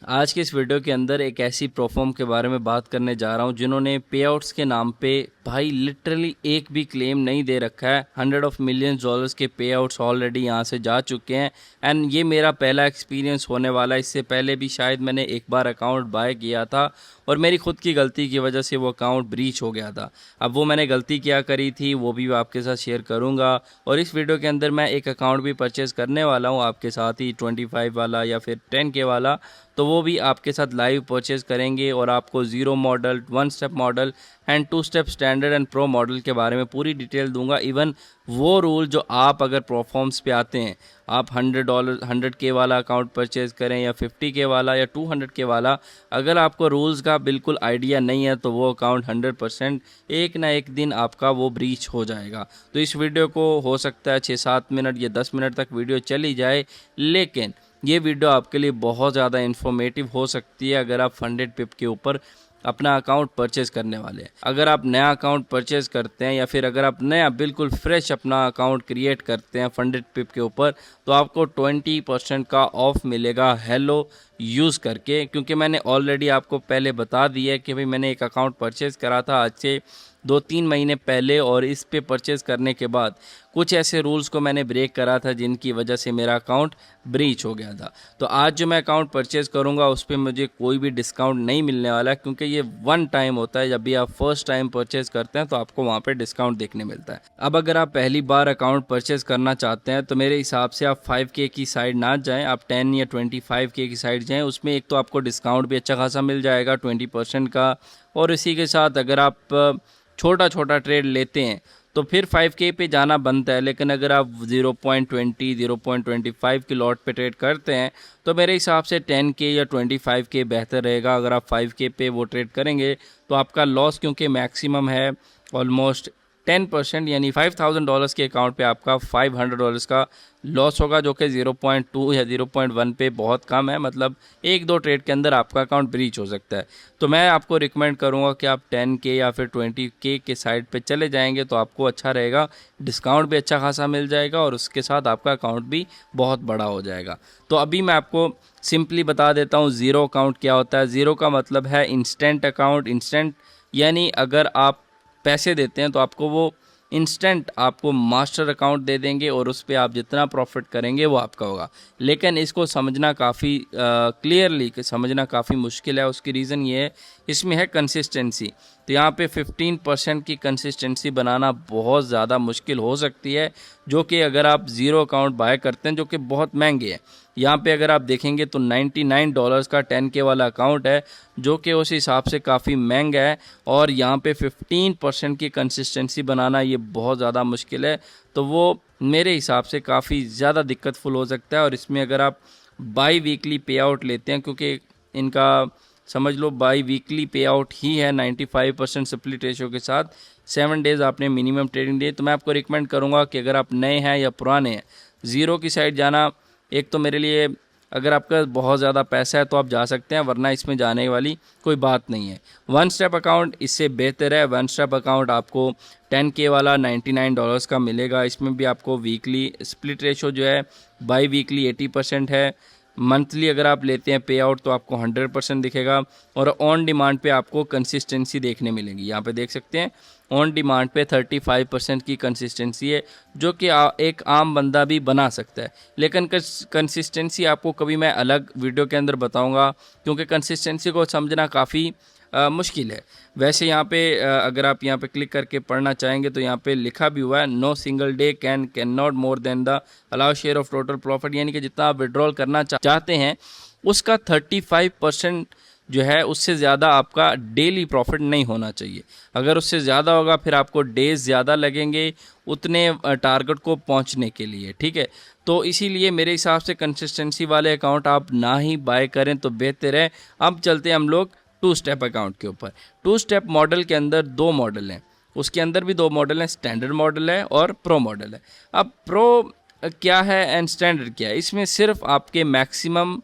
आज के इस वीडियो के अंदर एक ऐसी प्रोफर्म के बारे में बात करने जा रहा हूं जिन्होंने पे आउट्स के नाम पे भाई लिटरली एक भी क्लेम नहीं दे रखा है। हंड्रेड ऑफ मिलियंस डॉलर्स के पे आउट्स ऑलरेडी यहां से जा चुके हैं एंड ये मेरा पहला एक्सपीरियंस होने वाला है। इससे पहले भी शायद मैंने एक बार अकाउंट बाय किया था और मेरी खुद की गलती की वजह से वो अकाउंट ब्रीच हो गया था। अब वो मैंने गलती क्या करी थी वो भी आपके साथ शेयर करूंगा और इस वीडियो के अंदर मैं एक अकाउंट भी परचेज़ करने वाला हूं आपके साथ ही 25 वाला या फिर 10K वाला, तो वो भी आपके साथ लाइव परचेज़ करेंगे और आपको 0 model, 1 step model and 2 step standard and pro model के बारे में पूरी डिटेल दूंगा। इवन वो रूल जो आप अगर प्रोफॉर्म्स पे आते हैं, आप $100 100K वाला अकाउंट परचेज़ करें या 50K वाला या 200K वाला, अगर आपको रूल्स का बिल्कुल आइडिया नहीं है तो वो अकाउंट 100% एक ना एक दिन आपका वो ब्रीच हो जाएगा। तो इस वीडियो को हो सकता है 6-7 मिनट या 10 मिनट तक वीडियो चली जाए, लेकिन ये वीडियो आपके लिए बहुत ज़्यादा इन्फॉर्मेटिव हो सकती है अगर आप फंडेड पिप के ऊपर अपना अकाउंट परचेज़ करने वाले हैं। अगर आप नया अकाउंट परचेज़ करते हैं या फिर अगर आप नया बिल्कुल फ्रेश अपना अकाउंट क्रिएट करते हैं फंडेड पिप के ऊपर, तो आपको 20% का ऑफ मिलेगा हेलो यूज़ करके। क्योंकि मैंने ऑलरेडी आपको पहले बता दिया है कि भाई मैंने एक अकाउंट परचेज़ करा था आज से 2-3 महीने पहले और इस पे परचेज़ करने के बाद कुछ ऐसे रूल्स को मैंने ब्रेक करा था जिनकी वजह से मेरा अकाउंट ब्रीच हो गया था। तो आज जो मैं अकाउंट परचेज़ करूंगा उस पर मुझे कोई भी डिस्काउंट नहीं मिलने वाला है, क्योंकि ये वन टाइम होता है। जब भी आप फर्स्ट टाइम परचेज़ करते हैं तो आपको वहाँ पे डिस्काउंट देखने मिलता है। अब अगर आप पहली बार अकाउंट परचेज़ करना चाहते हैं तो मेरे हिसाब से आप 5K की साइड ना जाएँ, आप 10 या 25K की साइड जाएँ। उसमें एक तो आपको डिस्काउंट भी अच्छा खासा मिल जाएगा 20% का, और इसी के साथ अगर आप छोटा छोटा ट्रेड लेते हैं तो फिर 5K पे जाना बनता है। लेकिन अगर आप 0.20 0.25 की लॉट पे ट्रेड करते हैं तो मेरे हिसाब से 10K या 25K बेहतर रहेगा। अगर आप 5K पे वो ट्रेड करेंगे तो आपका लॉस क्योंकि मैक्सिमम है ऑलमोस्ट 10%, यानी $5,000 के अकाउंट पे आपका $500 का लॉस होगा, जो कि 0.2 या 0.1 पे बहुत कम है। मतलब 1-2 ट्रेड के अंदर आपका अकाउंट ब्रीच हो सकता है। तो मैं आपको रिकमेंड करूंगा कि आप 10K या फिर 20K के साइड पे चले जाएंगे तो आपको अच्छा रहेगा, डिस्काउंट भी अच्छा खासा मिल जाएगा और उसके साथ आपका अकाउंट भी बहुत बड़ा हो जाएगा। तो अभी मैं आपको सिंपली बता देता हूँ ज़ीरो अकाउंट क्या होता है। ज़ीरो का मतलब है इंस्टेंट अकाउंट। इंस्टेंट यानी अगर आप पैसे देते हैं तो आपको वो इंस्टेंट आपको मास्टर अकाउंट दे देंगे और उस पर आप जितना प्रॉफिट करेंगे वो आपका होगा। लेकिन इसको समझना काफ़ी क्लियरली समझना काफ़ी मुश्किल है। उसकी रीज़न ये है, इसमें है कंसिस्टेंसी। तो यहाँ पे 15% की कंसिस्टेंसी बनाना बहुत ज़्यादा मुश्किल हो सकती है, जो कि अगर आप ज़ीरो अकाउंट बाय करते हैं जो कि बहुत महंगे हैं। यहाँ पे अगर आप देखेंगे तो $99 का 10K वाला अकाउंट है, जो कि उस हिसाब से काफ़ी महंगा है। और यहाँ पे 15% की कंसिस्टेंसी बनाना ये बहुत ज़्यादा मुश्किल है। तो वो मेरे हिसाब से काफ़ी ज़्यादा दिक्कतफुल हो सकता है। और इसमें अगर आप बाई वीकली पे आउट लेते हैं, क्योंकि इनका समझ लो बाई वीकली पे आउट ही है 95% स्प्लिट रेशो के साथ, 7 डेज़ आपने मिनिमम ट्रेडिंग डे। तो मैं आपको रिकमेंड करूँगा कि अगर आप नए हैं या पुराने हैं, ज़ीरो की साइड जाना एक तो मेरे लिए, अगर आपका बहुत ज़्यादा पैसा है तो आप जा सकते हैं, वरना इसमें जाने वाली कोई बात नहीं है। 1 स्टेप अकाउंट इससे बेहतर है। 1 स्टेप अकाउंट आपको 10K वाला $99 का मिलेगा। इसमें भी आपको वीकली स्प्लिट रेशो जो है बाई वीकली 80% है। मंथली अगर आप लेते हैं पे आउट तो आपको 100% दिखेगा। और ऑन डिमांड पे आपको कंसिस्टेंसी देखने मिलेगी। यहाँ पे देख सकते हैं ऑन डिमांड पे 35% की कंसिस्टेंसी है, जो कि एक आम बंदा भी बना सकता है। लेकिन कंसिस्टेंसी आपको कभी मैं अलग वीडियो के अंदर बताऊंगा, क्योंकि कंसिस्टेंसी को समझना काफ़ी मुश्किल है। वैसे यहाँ पे अगर आप यहाँ पे क्लिक करके पढ़ना चाहेंगे तो यहाँ पे लिखा भी हुआ है, no single day can not more than the allow share of total profit, यानी कि जितना आप विड्रॉल करना चाहते हैं उसका 35% जो है उससे ज़्यादा आपका डेली प्रॉफिट नहीं होना चाहिए। अगर उससे ज़्यादा होगा फिर आपको डेज ज़्यादा लगेंगे उतने टारगेट को पहुंचने के लिए, ठीक है। तो इसीलिए मेरे हिसाब से कंसिस्टेंसी वाले अकाउंट आप ना ही बाय करें तो बेहतर है। अब चलते हैं हम लोग 2 स्टेप अकाउंट के ऊपर। 2 स्टेप मॉडल के अंदर 2 मॉडल हैं, उसके अंदर भी 2 मॉडल हैं, स्टैंडर्ड मॉडल है और प्रो मॉडल है। अब प्रो क्या है एंड स्टैंडर्ड क्या है, इसमें सिर्फ आपके मैक्सिमम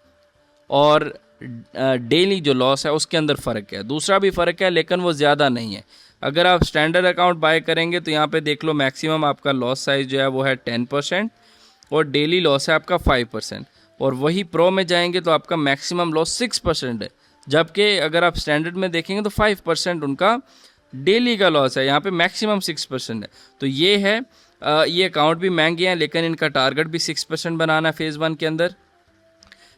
और डेली जो लॉस है उसके अंदर फ़र्क है। दूसरा भी फ़र्क है लेकिन वो ज़्यादा नहीं है। अगर आप स्टैंडर्ड अकाउंट बाय करेंगे तो यहाँ पे देख लो मैक्सिमम आपका लॉस साइज़ जो है वो है 10% और डेली लॉस है आपका 5%। और वही प्रो में जाएंगे तो आपका मैक्सिमम लॉस 6% है, जबकि अगर आप स्टैंडर्ड में देखेंगे तो 5% उनका डेली का लॉस है। यहाँ पे मैक्सिमम 6% है। तो ये है ये अकाउंट भी महंगे हैं, लेकिन इनका टारगेट भी 6% बनाना है फेज़ 1 के अंदर,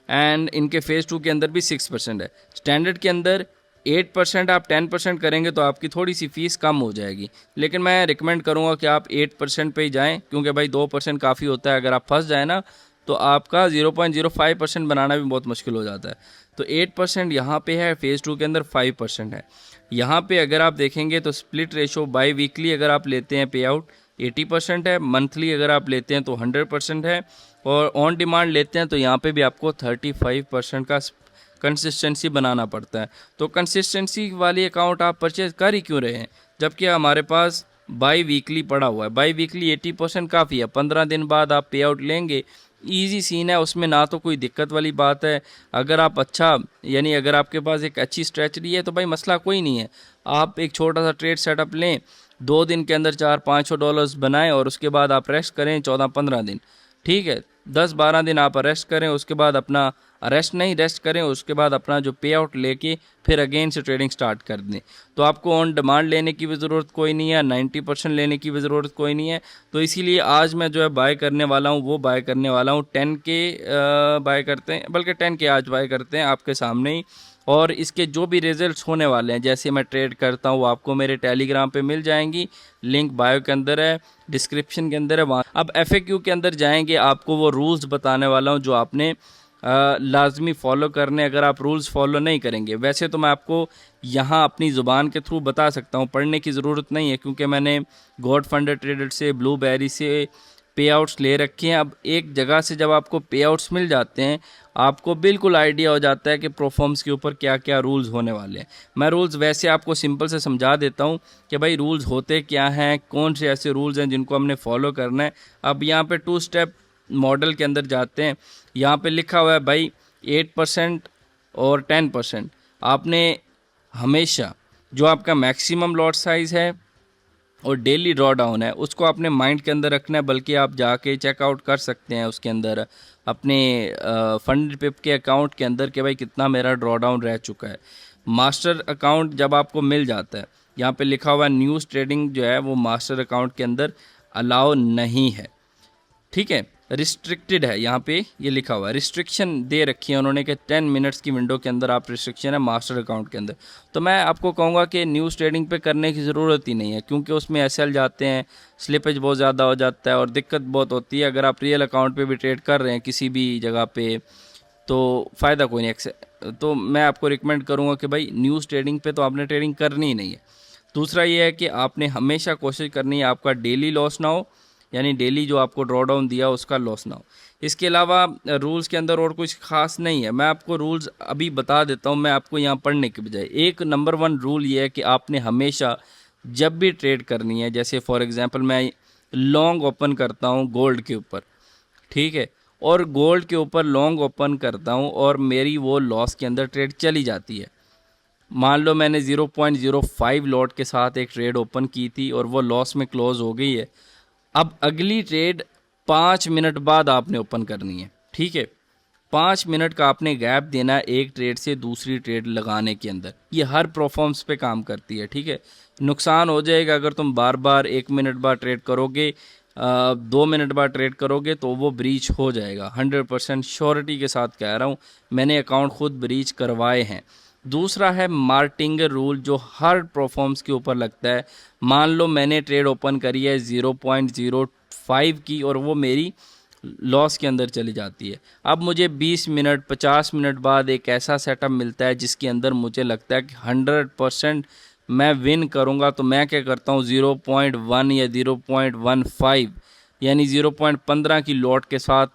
एंड इनके फेज़ 2 के अंदर भी 6% है। स्टैंडर्ड के अंदर 8%, आप 10% करेंगे तो आपकी थोड़ी सी फ़ीस कम हो जाएगी, लेकिन मैं रिकमेंड करूँगा कि आप 8% पे ही जाएँ, क्योंकि भाई 2% काफ़ी होता है। अगर आप फंस जाए ना तो आपका 0.05% बनाना भी बहुत मुश्किल हो जाता है। तो 8% यहाँ पे है, फेज़ 2 के अंदर 5% है। यहाँ पे अगर आप देखेंगे तो स्प्लिट रेशो बाई वीकली अगर आप लेते हैं पे आउट 80% है, मंथली अगर आप लेते हैं तो 100% है, और ऑन डिमांड लेते हैं तो यहाँ पे भी आपको 35% का कंसिस्टेंसी बनाना पड़ता है। तो कंसिस्टेंसी वाली अकाउंट आप परचेज कर ही क्यों रहे हैं, जबकि हमारे पास बाई वीकली पड़ा हुआ है। बाई वीकली 80% काफ़ी है, 15 दिन बाद आप पे आउट लेंगे, ईजी सीन है, उसमें ना तो कोई दिक्कत वाली बात है। अगर आप अच्छा यानी अगर आपके पास एक अच्छी स्ट्रेटजी है तो भाई मसला कोई नहीं है, आप एक छोटा सा ट्रेड सेटअप लें, 2 दिन के अंदर $400-500 बनाएं और उसके बाद आप रेस्ट करें 14-15 दिन, ठीक है। 10-12 दिन आप रेस्ट करें, उसके बाद अपना रेस्ट करें, उसके बाद अपना जो पे आउट लेके फिर अगेन से ट्रेडिंग स्टार्ट कर दें। तो आपको ऑन डिमांड लेने की भी ज़रूरत कोई नहीं है, 90% लेने की भी ज़रूरत कोई नहीं है। तो इसीलिए आज मैं जो है बाय करने वाला हूँ, वो बाय करने वाला हूँ 10 के बाय करते हैं, बल्कि 10 के आज बाय करते हैं आपके सामने ही। और इसके जो भी रिजल्ट्स होने वाले हैं, जैसे मैं ट्रेड करता हूँ, आपको मेरे टेलीग्राम पे मिल जाएंगी, लिंक बायो के अंदर है, डिस्क्रिप्शन के अंदर है वहाँ। अब FAQ के अंदर जाएंगे, आपको वो रूल्स बताने वाला हूँ जो आपने लाजमी फ़ॉलो करने। अगर आप रूल्स फॉलो नहीं करेंगे, वैसे तो मैं आपको यहाँ अपनी ज़ुबान के थ्रू बता सकता हूँ, पढ़ने की ज़रूरत नहीं है, क्योंकि मैंने गॉड फंडर ट्रेडर से, ब्लूबेरी से पे आउट्स ले रखे हैं। अब एक जगह से जब आपको पे आउट्स मिल जाते हैं, आपको बिल्कुल आइडिया हो जाता है कि प्रोफॉर्म्स के ऊपर क्या क्या रूल्स होने वाले हैं। मैं रूल्स वैसे आपको सिंपल से समझा देता हूँ कि भाई रूल्स होते क्या हैं, कौन से ऐसे रूल्स हैं जिनको हमने फॉलो करना है। अब यहाँ पे 2 स्टेप मॉडल के अंदर जाते हैं, यहाँ पे लिखा हुआ है भाई 8% और 10%। आपने हमेशा जो आपका मैक्सिमम लॉट साइज़ है और डेली ड्रॉ डाउन है, उसको आपने माइंड के अंदर रखना है। बल्कि आप जाके चेकआउट कर सकते हैं उसके अंदर अपने फंड पिप के अकाउंट के अंदर कि भाई कितना मेरा ड्रॉ डाउन रह चुका है। मास्टर अकाउंट जब आपको मिल जाता है, यहाँ पे लिखा हुआ है न्यूज़ ट्रेडिंग जो है वो मास्टर अकाउंट के अंदर अलाउ नहीं है, ठीक है, रिस्ट्रिक्टेड है। यहाँ पे ये लिखा हुआ है, रिस्ट्रिक्शन दे रखी है उन्होंने कि 10 मिनट्स की विंडो के अंदर आप रिस्ट्रिक्शन है मास्टर अकाउंट के अंदर। तो मैं आपको कहूँगा कि न्यूज़ ट्रेडिंग पे करने की ज़रूरत ही नहीं है, क्योंकि उसमें SL जाते हैं, स्लिपेज बहुत ज़्यादा हो जाता है और दिक्कत बहुत होती है। अगर आप रियल अकाउंट पे भी ट्रेड कर रहे हैं किसी भी जगह पे, तो फ़ायदा कोई नहीं। तो मैं आपको रिकमेंड करूँगा कि भाई न्यूज़ ट्रेडिंग पे तो आपने ट्रेडिंग करनी ही नहीं है। दूसरा ये है कि आपने हमेशा कोशिश करनी है आपका डेली लॉस ना हो, यानी डेली जो आपको ड्रॉ डाउन दिया उसका लॉस ना हो। इसके अलावा रूल्स के अंदर और कुछ खास नहीं है। मैं आपको रूल्स अभी बता देता हूँ, मैं आपको यहाँ पढ़ने के बजाय। एक नंबर 1 रूल ये है कि आपने हमेशा जब भी ट्रेड करनी है, जैसे फॉर एग्जांपल मैं लॉन्ग ओपन करता हूँ गोल्ड के ऊपर, ठीक है, और गोल्ड के ऊपर लॉन्ग ओपन करता हूँ और मेरी वो लॉस के अंदर ट्रेड चली जाती है। मान लो मैंने 0.05 लॉट के साथ एक ट्रेड ओपन की थी और वो लॉस में क्लोज हो गई है। अब अगली ट्रेड 5 मिनट बाद आपने ओपन करनी है, ठीक है। 5 मिनट का आपने गैप देना है एक ट्रेड से दूसरी ट्रेड लगाने के अंदर। ये हर प्रोफॉर्म्स पे काम करती है, ठीक है। नुकसान हो जाएगा अगर तुम बार बार 1 मिनट बाद ट्रेड करोगे, 2 मिनट बाद ट्रेड करोगे तो वो ब्रीच हो जाएगा। 100% श्योरिटी के साथ कह रहा हूँ, मैंने अकाउंट खुद ब्रीच करवाए हैं। दूसरा है मार्टिंगर रूल, जो हर प्रोफॉर्म्स के ऊपर लगता है। मान लो मैंने ट्रेड ओपन करी है 0.05 की और वो मेरी लॉस के अंदर चली जाती है। अब मुझे 20 मिनट 50 मिनट बाद एक ऐसा सेटअप मिलता है जिसके अंदर मुझे लगता है कि 100% मैं विन करूंगा। तो मैं क्या करता हूँ, 0.1 या 0.15 यानी 0.15 की लॉट के साथ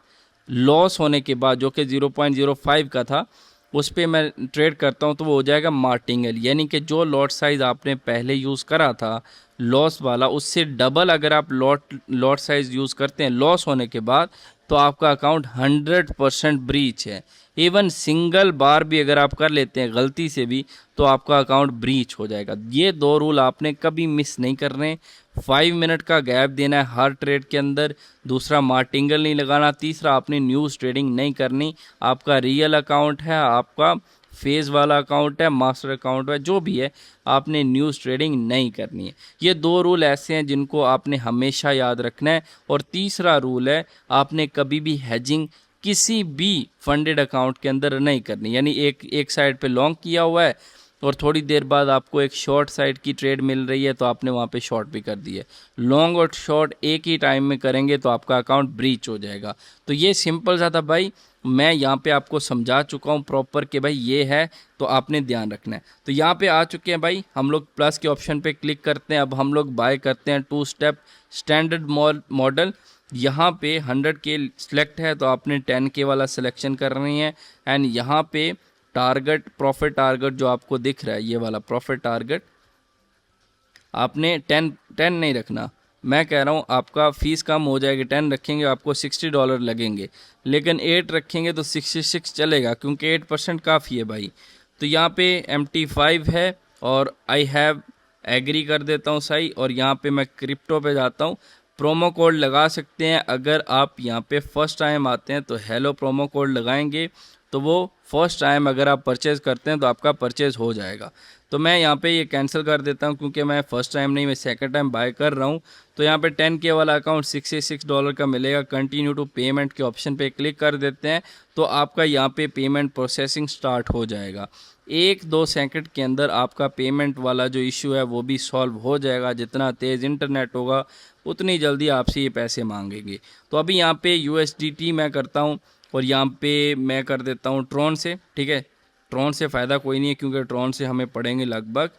लॉस होने के बाद, जो कि 0.05 का था, उस पर मैं ट्रेड करता हूं, तो वो हो जाएगा मार्टिंगल। यानी कि जो लॉट साइज़ आपने पहले यूज़ करा था लॉस वाला, उससे डबल अगर आप लॉट साइज़ यूज़ करते हैं लॉस होने के बाद, तो आपका अकाउंट 100% ब्रीच है। इवन सिंगल बार भी अगर आप कर लेते हैं गलती से भी, तो आपका अकाउंट ब्रीच हो जाएगा। ये 2 रूल आपने कभी मिस नहीं करने। 5 मिनट का गैप देना है हर ट्रेड के अंदर। दूसरा, मार्टिंगल नहीं लगाना। तीसरा, आपने न्यूज़ ट्रेडिंग नहीं करनी। आपका रियल अकाउंट है, आपका फेज वाला अकाउंट है, मास्टर अकाउंट है, जो भी है, आपने न्यूज़ ट्रेडिंग नहीं करनी है। ये 2 रूल ऐसे हैं जिनको आपने हमेशा याद रखना है। और तीसरा रूल है, आपने कभी भी हेजिंग किसी भी फंडेड अकाउंट के अंदर नहीं करनी। यानी एक साइड पे लॉन्ग किया हुआ है और थोड़ी देर बाद आपको एक शॉर्ट साइड की ट्रेड मिल रही है तो आपने वहाँ पे शॉर्ट भी कर दी है। लॉन्ग और शॉर्ट एक ही टाइम में करेंगे तो आपका अकाउंट ब्रीच हो जाएगा। तो ये सिंपल सा था भाई, मैं यहाँ पे आपको समझा चुका हूँ प्रॉपर कि भाई ये है, तो आपने ध्यान रखना है। तो यहाँ पे आ चुके हैं भाई, हम लोग प्लस के ऑप्शन पे क्लिक करते हैं। अब हम लोग बाय करते हैं 2 स्टेप स्टैंडर्ड मॉडल। यहाँ पे 100 के सिलेक्ट है तो आपने 10 के वाला सिलेक्शन करनी है। एंड यहाँ पे टारगेट, प्रॉफिट टारगेट जो आपको दिख रहा है, ये वाला प्रॉफिट टारगेट आपने 10 नहीं रखना। मैं कह रहा हूँ आपका फीस कम हो जाएगी। 10 रखेंगे आपको $60 लगेंगे, लेकिन 8 रखेंगे तो 66 चलेगा, क्योंकि 8% काफ़ी है भाई। तो यहाँ पे MT5 है और आई हैव एग्री कर देता हूँ सही। और यहाँ पे मैं क्रिप्टो पे जाता हूँ। प्रोमो कोड लगा सकते हैं। अगर आप यहाँ पे फर्स्ट टाइम आते हैं तो हेलो प्रोमो कोड लगाएंगे तो वो फर्स्ट टाइम अगर आप परचेज़ करते हैं तो आपका परचेज़ हो जाएगा। तो मैं यहाँ पे ये कैंसिल कर देता हूँ, क्योंकि मैं फ़र्स्ट टाइम नहीं, मैं सेकंड टाइम बाय कर रहा हूँ। तो यहाँ पे 10 के वाला अकाउंट $66 का मिलेगा। कंटिन्यू टू पेमेंट के ऑप्शन पे क्लिक कर देते हैं तो आपका यहाँ पे पेमेंट प्रोसेसिंग स्टार्ट हो जाएगा। 1-2 सेकंड के अंदर आपका पेमेंट वाला जो इशू है वो भी सॉल्व हो जाएगा। जितना तेज़ इंटरनेट होगा उतनी जल्दी आपसे ये पैसे मांगेंगे। तो अभी यहाँ पे USDT मैं करता हूँ और यहाँ पे मैं कर देता हूँ ट्रॉन से। ठीक है, ट्रॉन से फ़ायदा कोई नहीं है, क्योंकि ट्रॉन से हमें पड़ेंगे लगभग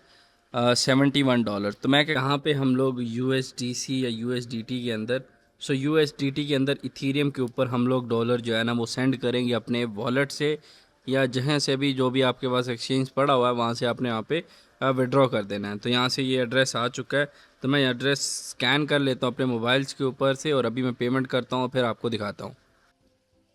$71। तो मैं कहाँ पे हम लोग USDC या USDT के अंदर, USDT के अंदर इथीरियम के ऊपर हम लोग डॉलर जो है ना वो सेंड करेंगे अपने वॉलेट से, या जहाँ से भी जो भी आपके पास एक्सचेंज पड़ा हुआ है वहाँ से आपने यहाँ पे विड्रॉ कर देना है। तो यहाँ से ये एड्रेस आ चुका है, तो मैं एड्रेस स्कैन कर लेता हूँ अपने मोबाइल्स के ऊपर से और अभी मैं पेमेंट करता हूँ, फिर आपको दिखाता हूँ।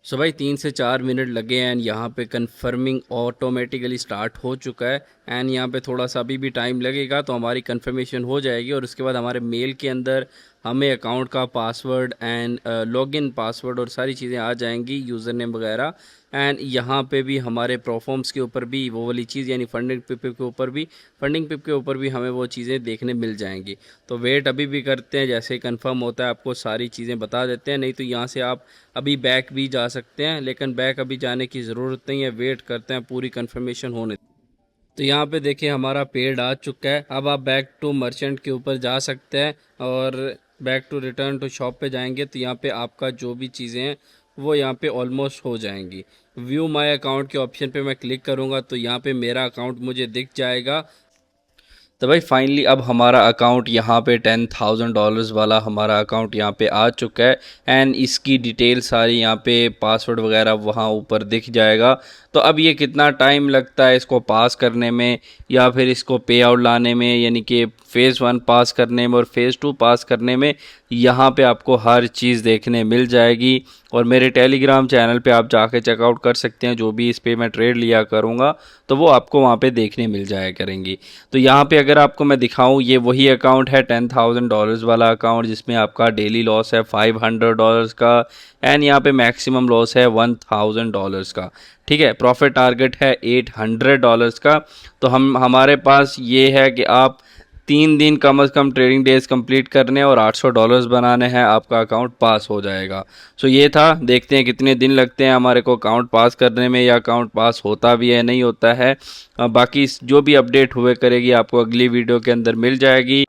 सो भाई 3 से 4 मिनट लगे हैं एंड यहाँ पे कंफर्मिंग ऑटोमेटिकली स्टार्ट हो चुका है। एंड यहाँ पे थोड़ा सा अभी भी टाइम लगेगा तो हमारी कंफर्मेशन हो जाएगी और उसके बाद हमारे मेल के अंदर हमें अकाउंट का पासवर्ड एंड लॉगिन पासवर्ड और सारी चीज़ें आ जाएंगी, यूज़र नेम वगैरह। एंड यहाँ पे भी हमारे प्रोफॉर्म्स के ऊपर भी वो वाली चीज़, यानी फंडिंग पिप के ऊपर भी हमें वो चीज़ें देखने मिल जाएंगी। तो वेट अभी भी करते हैं, जैसे कंफर्म होता है आपको सारी चीज़ें बता देते हैं। नहीं तो यहाँ से आप अभी बैक भी जा सकते हैं, लेकिन बैक अभी जाने की ज़रूरत नहीं है, वेट करते हैं पूरी कंफर्मेशन होने। तो यहाँ पे देखिए हमारा पेड आ चुका है। अब आप बैक टू मर्चेंट के ऊपर जा सकते हैं और back to return to shop पे जाएंगे तो यहाँ पे आपका जो भी चीज़ें हैं वो यहाँ पे ऑलमोस्ट हो जाएंगी। व्यू माय अकाउंट के ऑप्शन पे मैं क्लिक करूँगा तो यहाँ पे मेरा अकाउंट मुझे दिख जाएगा। तो भाई फाइनली अब हमारा अकाउंट यहाँ पे $10,000 वाला हमारा अकाउंट यहाँ पे आ चुका है। एंड इसकी डिटेल सारी यहाँ पे पासवर्ड वगैरह वहाँ ऊपर दिख जाएगा। तो अब ये कितना टाइम लगता है इसको पास करने में या फिर इसको पे आउट लाने में, यानी कि फ़ेज़ 1 पास करने में और फ़ेज़ 2 पास करने में, यहाँ पे आपको हर चीज़ देखने मिल जाएगी। और मेरे टेलीग्राम चैनल पे आप जाके चेकआउट कर सकते हैं, जो भी इस पे मैं ट्रेड लिया करूँगा तो वो आपको वहाँ पे देखने मिल जाया करेंगी। तो यहाँ पे अगर आपको मैं दिखाऊँ, ये वही अकाउंट है $10,000 वाला अकाउंट जिसमें आपका डेली लॉस है $500 का एंड यहाँ पे मैक्सिमम लॉस है $1,000 का। ठीक है, प्रॉफिट टारगेट है $800 का। तो हमारे पास ये है कि आप 3 दिन कम से कम ट्रेडिंग डेज कंप्लीट करने और $800 बनाने हैं, आपका अकाउंट पास हो जाएगा। सो ये था, देखते हैं कितने दिन लगते हैं हमारे को अकाउंट पास करने में, या अकाउंट पास होता भी है नहीं होता है। बाकी जो भी अपडेट हुए करेगी आपको अगली वीडियो के अंदर मिल जाएगी।